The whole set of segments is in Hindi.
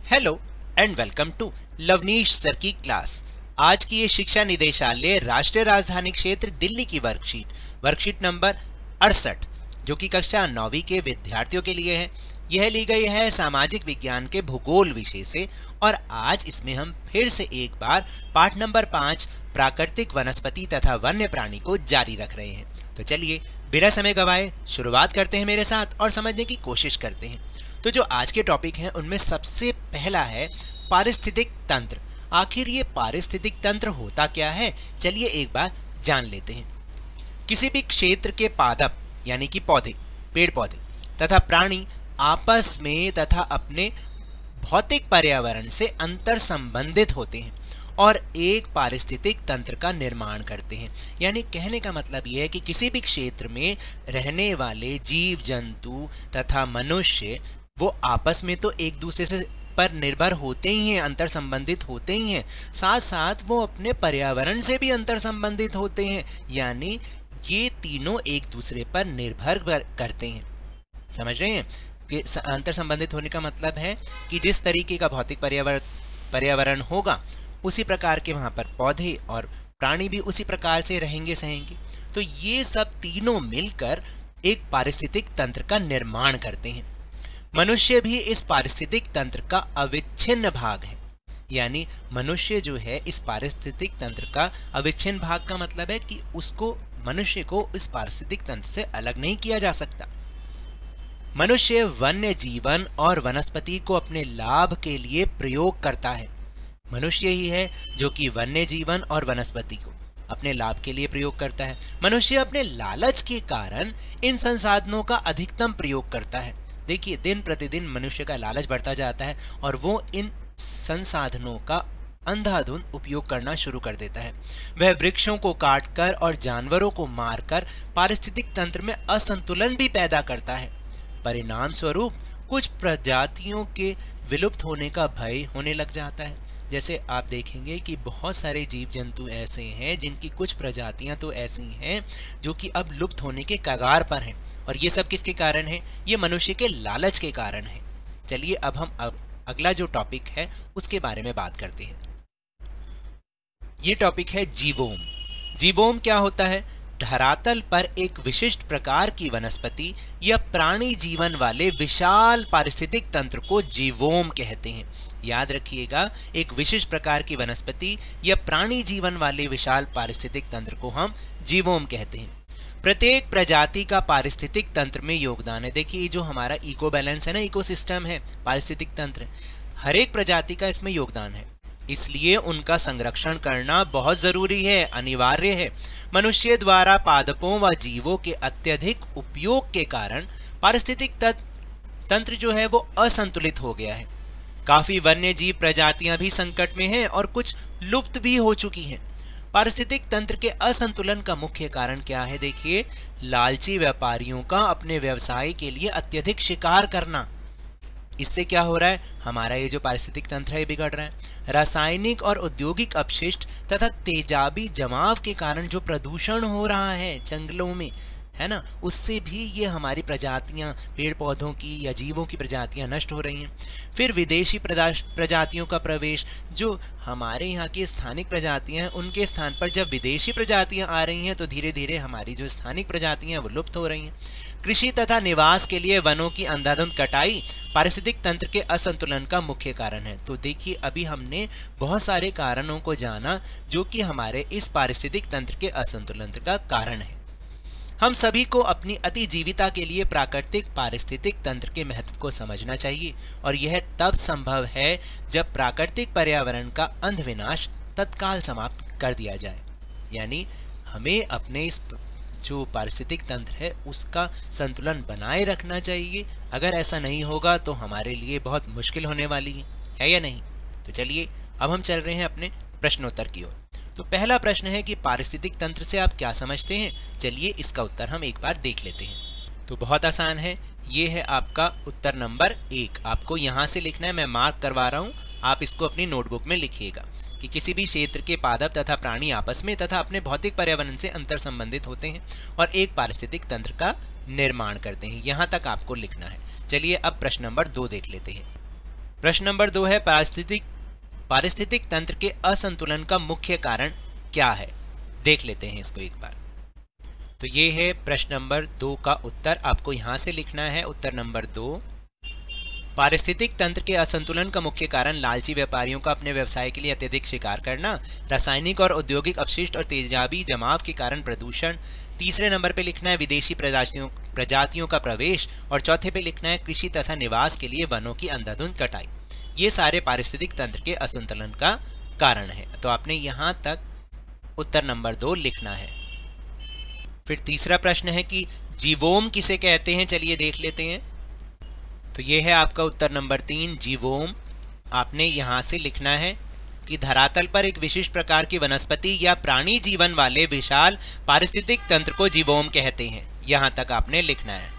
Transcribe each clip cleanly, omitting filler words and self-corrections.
Hello and welcome to Lavneesh sir की क्लास। आज की ये शिक्षा निदेशालय राष्ट्रीय राजधानी क्षेत्र दिल्ली की वर्कशीट नंबर 68 जो कि कक्षा 9वीं के विद्यार्थियों के लिए है। यह ली गई है सामाजिक विज्ञान के भूगोल विषय से और आज इसमें हम फिर से एक बार पाठ नंबर 5 प्राकृतिक वनस्पति तथा वन्य प्राणी को जारी रख रहे हैं। तो चलिए बिना समय गवाए शुरुआत करते हैं मेरे साथ और समझने की कोशिश करते हैं। तो जो आज के टॉपिक हैं उनमें सबसे पहला है पारिस्थितिक तंत्र। आखिर ये पारिस्थितिक तंत्र होता क्या है, चलिए एक बार जान लेते हैं। किसी भी क्षेत्र के पादप यानी कि पौधे, पेड़ पौधे तथा प्राणी आपस में तथा अपने भौतिक पर्यावरण से अंतर संबंधित होते हैं और एक पारिस्थितिक तंत्र का निर्माण करते हैं। यानी कहने का मतलब यह है कि किसी भी क्षेत्र में रहने वाले जीव जंतु तथा मनुष्य वो आपस में तो एक दूसरे से पर निर्भर होते ही हैं, अंतर संबंधित होते ही हैं, साथ साथ वो अपने पर्यावरण से भी अंतर संबंधित होते हैं। यानी ये तीनों एक दूसरे पर निर्भर करते हैं। समझ रहे हैं कि अंतर संबंधित होने का मतलब है कि जिस तरीके का भौतिक पर्यावरण होगा उसी प्रकार के वहाँ पर पौधे और प्राणी भी उसी प्रकार से रहेंगे सहेंगे। तो ये सब तीनों मिलकर एक पारिस्थितिक तंत्र का निर्माण करते हैं। मनुष्य भी इस पारिस्थितिक तंत्र का अविच्छिन्न भाग है। यानी मनुष्य जो है इस पारिस्थितिक तंत्र का अविच्छिन्न भाग का मतलब है कि मनुष्य को इस पारिस्थितिक तंत्र से अलग नहीं किया जा सकता। मनुष्य वन्य जीवन और वनस्पति को अपने लाभ के लिए प्रयोग करता है। मनुष्य ही है जो कि वन्य जीवन और वनस्पति को अपने लाभ के लिए प्रयोग करता है। मनुष्य अपने लालच के कारण इन संसाधनों का अधिकतम प्रयोग करता है। देखिए दिन प्रतिदिन मनुष्य का लालच बढ़ता जाता है और वो इन संसाधनों का अंधाधुंध उपयोग करना शुरू कर देता है। वह वृक्षों को काटकर और जानवरों को मारकर पारिस्थितिक तंत्र में असंतुलन भी पैदा करता है। परिणाम स्वरूप कुछ प्रजातियों के विलुप्त होने का भय होने लग जाता है। जैसे आप देखेंगे कि बहुत सारे जीव जंतु ऐसे हैं जिनकी कुछ प्रजातियां तो ऐसी हैं जो कि अब लुप्त होने के कगार पर हैं। और ये सब किसके कारण है? ये मनुष्य के लालच के कारण है। चलिए अब हम अगला जो टॉपिक है उसके बारे में बात करते हैं। ये टॉपिक है जीवोम। जीवोम क्या होता है? धरातल पर एक विशिष्ट प्रकार की वनस्पति या प्राणी जीवन वाले विशाल पारिस्थितिक तंत्र को जीवोम कहते हैं। याद रखिएगा, एक विशिष्ट प्रकार की वनस्पति या प्राणी जीवन वाले विशाल पारिस्थितिक तंत्र को हम जीवोम कहते हैं। प्रत्येक प्रजाति का पारिस्थितिक तंत्र में योगदान है। देखिए जो हमारा इको बैलेंस है ना, इकोसिस्टम है, पारिस्थितिक तंत्र, हर एक प्रजाति का इसमें योगदान है। इसलिए उनका संरक्षण करना बहुत जरूरी है, अनिवार्य है। मनुष्य द्वारा पादपों व जीवों के अत्यधिक उपयोग के कारण पारिस्थितिक तंत्र जो है वो असंतुलित हो गया है। काफी वन्य जीव प्रजातियां भी संकट में हैं और कुछ लुप्त भी हो चुकी हैं। पारिस्थितिक तंत्र के असंतुलन का मुख्य कारण क्या है? देखिए, लालची व्यापारियों का अपने व्यवसाय के लिए अत्यधिक शिकार करना। इससे क्या हो रहा है? हमारा ये जो पारिस्थितिक तंत्र है बिगड़ रहा है। रासायनिक और औद्योगिक अपशिष्ट तथा तेजाबी जमाव के कारण जो प्रदूषण हो रहा है जंगलों में, है ना, उससे भी ये हमारी प्रजातियां, पेड़ पौधों की या जीवों की प्रजातियां नष्ट हो रही हैं। फिर विदेशी प्रजातियों का प्रवेश, जो हमारे यहाँ की स्थानिक प्रजातियां हैं उनके स्थान पर जब विदेशी प्रजातियां आ रही हैं तो धीरे धीरे हमारी जो स्थानिक प्रजातियां वो लुप्त हो रही हैं। कृषि तथा निवास के लिए वनों की अंधाधुंध कटाई पारिस्थितिक तंत्र के असंतुलन का मुख्य कारण है। तो देखिए अभी हमने बहुत सारे कारणों को जाना जो कि हमारे इस पारिस्थितिक तंत्र के असंतुलन का कारण है। हम सभी को अपनी अतिजीविता के लिए प्राकृतिक पारिस्थितिक तंत्र के महत्व को समझना चाहिए और यह तब संभव है जब प्राकृतिक पर्यावरण का अंध विनाश तत्काल समाप्त कर दिया जाए। यानी हमें अपने इस जो पारिस्थितिक तंत्र है उसका संतुलन बनाए रखना चाहिए। अगर ऐसा नहीं होगा तो हमारे लिए बहुत मुश्किल होने वाली है या नहीं? तो चलिए अब हम चल रहे हैं अपने प्रश्नोत्तर की ओर। तो पहला प्रश्न है कि पारिस्थितिक तंत्र से आप क्या समझते हैं? चलिए इसका उत्तर हम एक बार देख लेते हैं। तो बहुत आसान है, ये है आपका उत्तर नंबर 1। आपको यहाँ से लिखना है, मैं मार्क करवा रहा हूँ, आप इसको अपनी नोटबुक में लिखिएगा कि किसी भी क्षेत्र के पादप तथा प्राणी आपस में तथा अपने भौतिक पर्यावरण से अंतर संबंधित होते हैं और एक पारिस्थितिक तंत्र का निर्माण करते हैं। यहाँ तक आपको लिखना है। चलिए अब प्रश्न नंबर 2 देख लेते हैं। प्रश्न नंबर 2 है पारिस्थितिक तंत्र के असंतुलन का मुख्य कारण क्या है। देख लेते हैं इसको एक बार। तो ये है प्रश्न नंबर 2 का उत्तर। आपको यहां से लिखना है उत्तर नंबर 2। पारिस्थितिक तंत्र के असंतुलन का मुख्य कारण लालची व्यापारियों का अपने व्यवसाय के लिए अत्यधिक शिकार करना, रासायनिक और औद्योगिक अपशिष्ट और तेजाबी जमाव के कारण प्रदूषण। तीसरे नंबर पे लिखना है विदेशी प्रजातियों का प्रवेश, और चौथे पे लिखना है कृषि तथा निवास के लिए वनों की अंधाधुंध कटाई। ये सारे पारिस्थितिक तंत्र के असंतुलन का कारण है। तो आपने यहां तक उत्तर नंबर 2 लिखना है। फिर तीसरा प्रश्न है कि जीवोम किसे कहते हैं, चलिए देख लेते हैं। तो ये है आपका उत्तर नंबर 3 जीवोम। आपने यहां से लिखना है कि धरातल पर एक विशिष्ट प्रकार की वनस्पति या प्राणी जीवन वाले विशाल पारिस्थितिक तंत्र को जीवोम कहते हैं। यहां तक आपने लिखना है।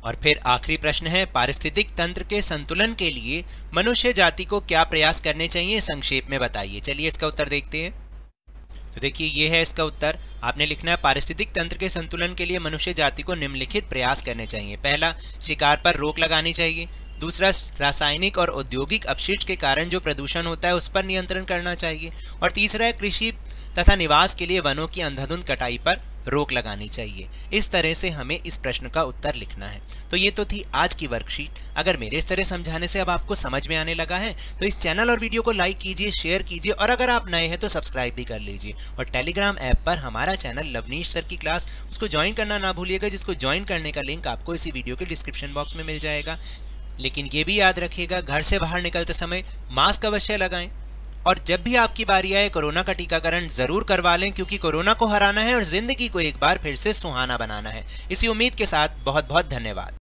और फिर आखिरी प्रश्न है पारिस्थितिक तंत्र के संतुलन के लिए मनुष्य जाति को क्या प्रयास करने चाहिए, संक्षेप में बताइए। चलिए इसका उत्तर देखते हैं। तो देखिए ये है इसका उत्तर। आपने लिखना है पारिस्थितिक तंत्र के संतुलन के लिए मनुष्य जाति को निम्नलिखित प्रयास करने चाहिए। पहला, शिकार पर रोक लगानी चाहिए। दूसरा, रासायनिक और औद्योगिक अपशिष्ट के कारण जो प्रदूषण होता है उस पर नियंत्रण करना चाहिए। और तीसरा है कृषि तथा निवास के लिए वनों की अंधाधुंध कटाई पर रोक लगानी चाहिए। इस तरह से हमें इस प्रश्न का उत्तर लिखना है। तो ये तो थी आज की वर्कशीट। अगर मेरे इस तरह समझाने से अब आपको समझ में आने लगा है तो इस चैनल और वीडियो को लाइक कीजिए, शेयर कीजिए, और अगर आप नए हैं तो सब्सक्राइब भी कर लीजिए। और टेलीग्राम ऐप पर हमारा चैनल लवनीश सर की क्लास, उसको ज्वाइन करना ना भूलिएगा, जिसको ज्वाइन करने का लिंक आपको इसी वीडियो के डिस्क्रिप्शन बॉक्स में मिल जाएगा। लेकिन ये भी याद रखिएगा, घर से बाहर निकलते समय मास्क अवश्य लगाएं, और जब भी आपकी बारी आए कोरोना का टीकाकरण जरूर करवा लें, क्योंकि कोरोना को हराना है और जिंदगी को एक बार फिर से सुहाना बनाना है। इसी उम्मीद के साथ बहुत बहुत धन्यवाद।